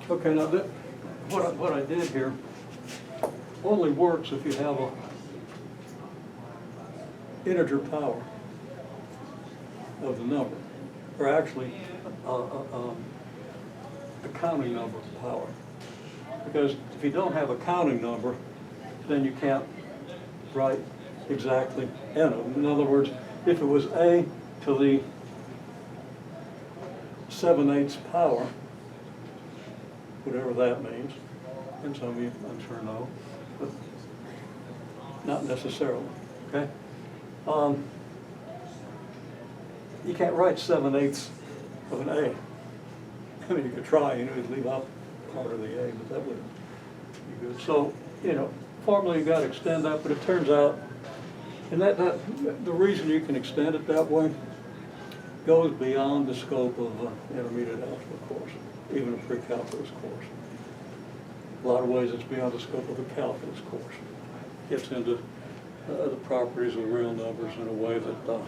Okay, now what I did here only works if you have a integer power of the number, or actually a counting number power. Because if you don't have a counting number, then you can't write exactly n of them. In other words, if it was a to the 7/8 power, whatever that means, and some of you I'm sure know, but not necessarily, okay? You can't write 7/8 of an A. I mean, you could try, you'd leave out part of the A, but that wouldn't be good. So, formally you got to extend that, but it turns out, and that the reason you can extend it that way goes beyond the scope of an intermediate algebra course, even a pre-calculus course. A lot of ways it's beyond the scope of a calculus course. Gets into the properties of real numbers in a way that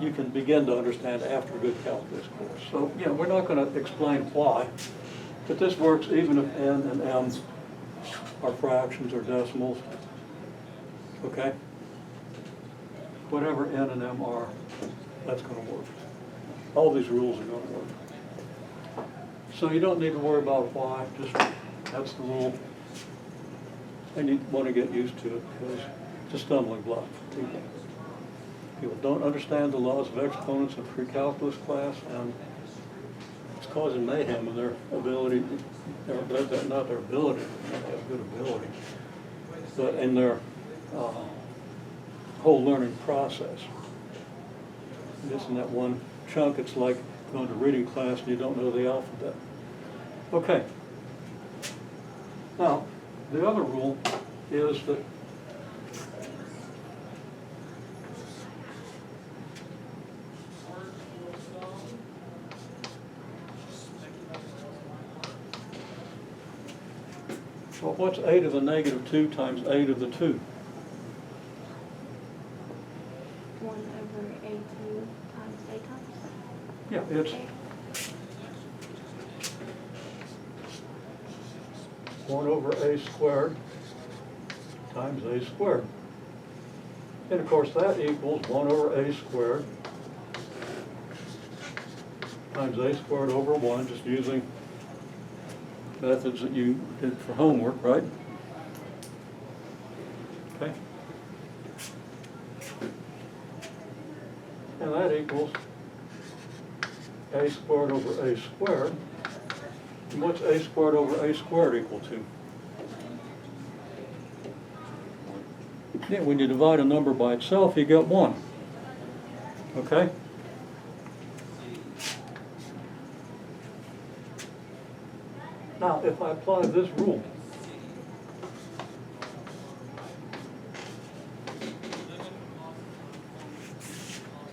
you can begin to understand after a good calculus course. So, we're not going to explain why, but this works even if n and m are fractions or decimals, okay? Whatever n and m are, that's going to work. All these rules are going to work. So you don't need to worry about why, just that's the rule. And you want to get used to it because it's a stumbling block for people. People don't understand the laws of exponents in pre-calculus class, and it's causing mayhem in their ability, not their ability, they have good ability, but in their whole learning process. Just in that one chunk, it's like going to reading class and you don't know the alphabet. Okay. Now, the other rule is that well, what's a to the negative 2 times a to the 2? 1 over a2 times a times? Yeah, it's 1 over a squared times a squared. And of course that equals 1 over a squared times a squared over 1, just using methods that you did for homework, right? Okay. And that equals a squared over a squared. And what's a squared over a squared equal to? Yeah, when you divide a number by itself, you get 1. Okay? Now, if I apply this rule,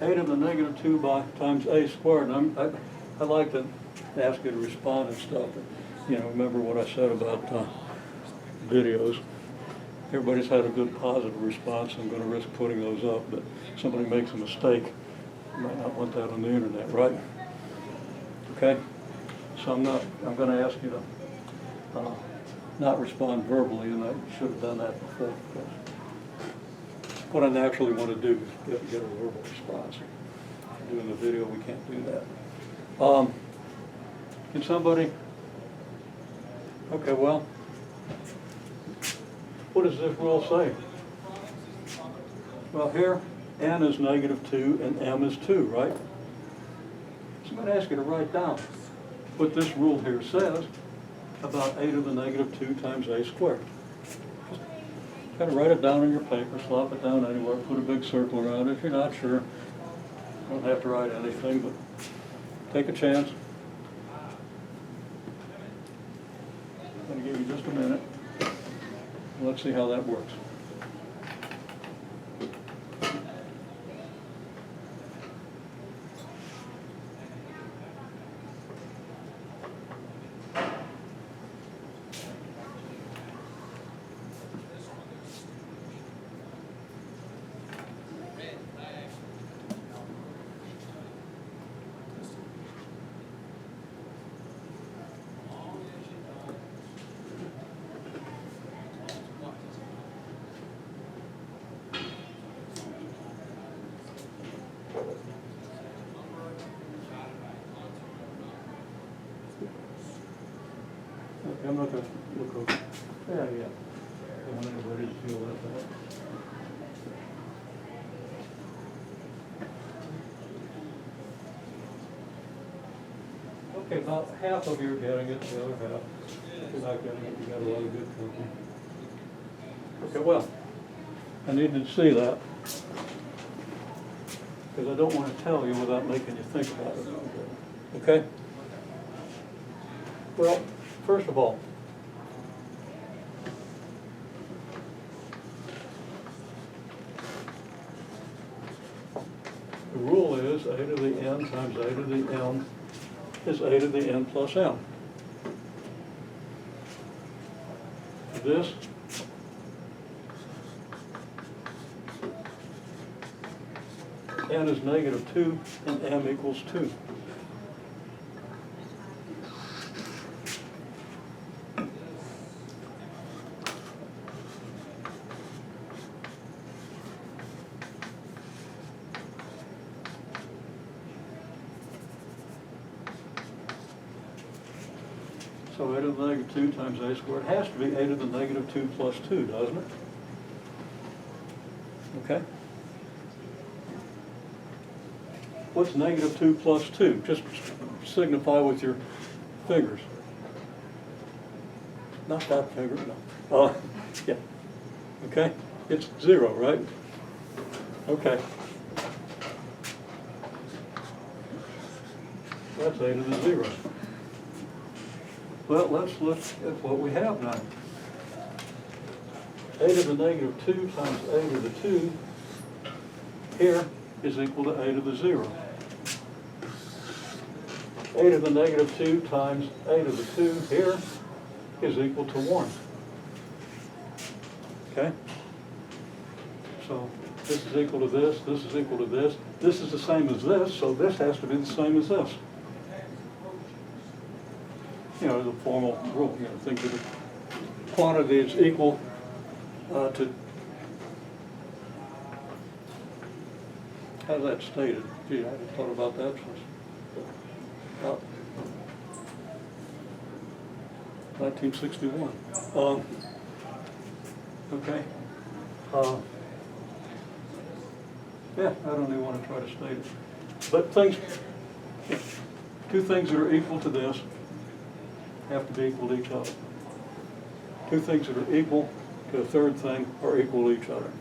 a to the negative 2 times a squared, and I like to ask you to respond and stuff. Remember what I said about videos. Everybody's had a good positive response. I'm going to risk putting those up, but somebody makes a mistake. You might not want that on the internet, right? Okay? So I'm going to ask you to not respond verbally, and I should have done that before. What I naturally want to do is get a verbal response. Doing the video, we can't do that. Can somebody? Okay, well, what does this rule say? Well, here, n is negative 2 and m is 2, right? So I'm going to ask you to write down what this rule here says about a to the negative 2 times a squared. Just kind of write it down on your paper, slop it down anywhere, put a big circle around it. If you're not sure, you don't have to write anything, but take a chance. I'm going to give you just a minute. Let's see how that works. I'm not gonna look over. Yeah, yeah. Don't want anybody to feel that bad. Okay, about half of you are getting it, the other half, if you're not getting it, you got a lot of good company. Okay, well, I needed to see that, because I don't want to tell you without making you think about it. Okay? Well, first of all, the rule is a to the n times a to the n is a to the n plus m. This n is -2 and m equals 2. So a to the -2 times a squared has to be a to the -2 plus 2, doesn't it? Okay? What's -2 plus 2? Just signify with your fingers. Not that finger, no. Yeah. Okay? It's 0, right? Okay. That's a to the 0. Well, let's look at what we have now. A to the -2 times a to the 2 here is equal to a to the 0. A to the -2 times a to the 2 here is equal to 1. Okay? So this is equal to this is equal to this. This is the same as this, so this has to be the same as this. You know, the formal rule, you know, think that the quantity is equal to, how's that stated? Gee, I hadn't thought about that since about 1961. Okay. Yeah, I don't even want to try to state it. But things, two things that are equal to this have to be equal to each other. Two things that are equal to a third thing are equal to each other.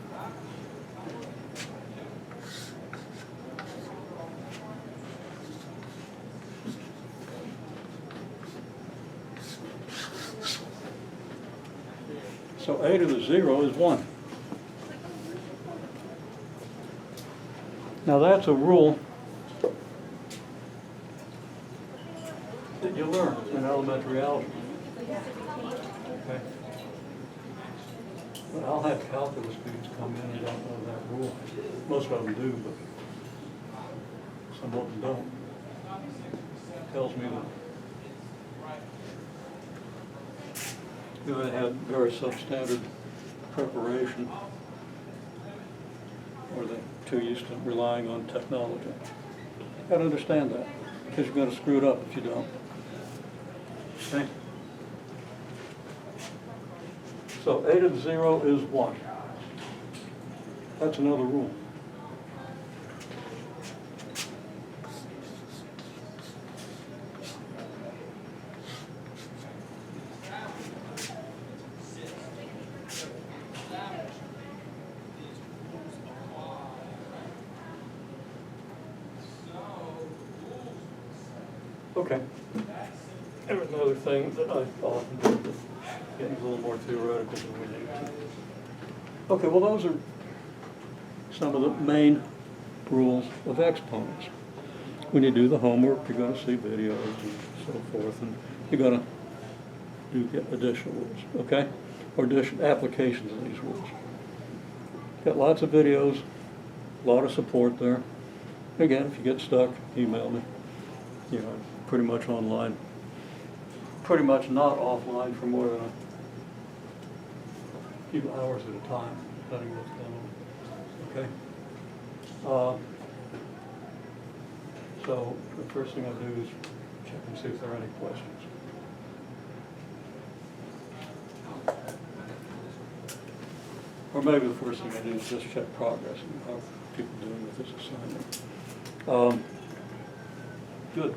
So a to the 0 is 1. Now that's a rule that you learn in elementary algebra. Okay. But I'll have calculus students come in and don't know that rule. Most of them do, but some of them don't. It tells me that you know, they had very substandard preparation, or they're too used to relying on technology. You gotta understand that, because you're gonna screw it up if you don't. Okay? So a to the 0 is 1. That's another rule. Okay. There's another thing that I often do, but getting a little more theoretical than we need to. Okay, well those are some of the main rules of exponents. When you do the homework, you're going to see videos and so forth, and you're going to get additional rules, okay? Or additional applications of these rules. Got lots of videos, a lot of support there. Again, if you get stuck, email me. You know, pretty much online. Pretty much not offline for more than a few hours at a time, depending on what's going on. Okay? So the first thing I do is check and see if there are any questions. Or maybe the first thing I do is just check progress and how people doing with this assignment. Good.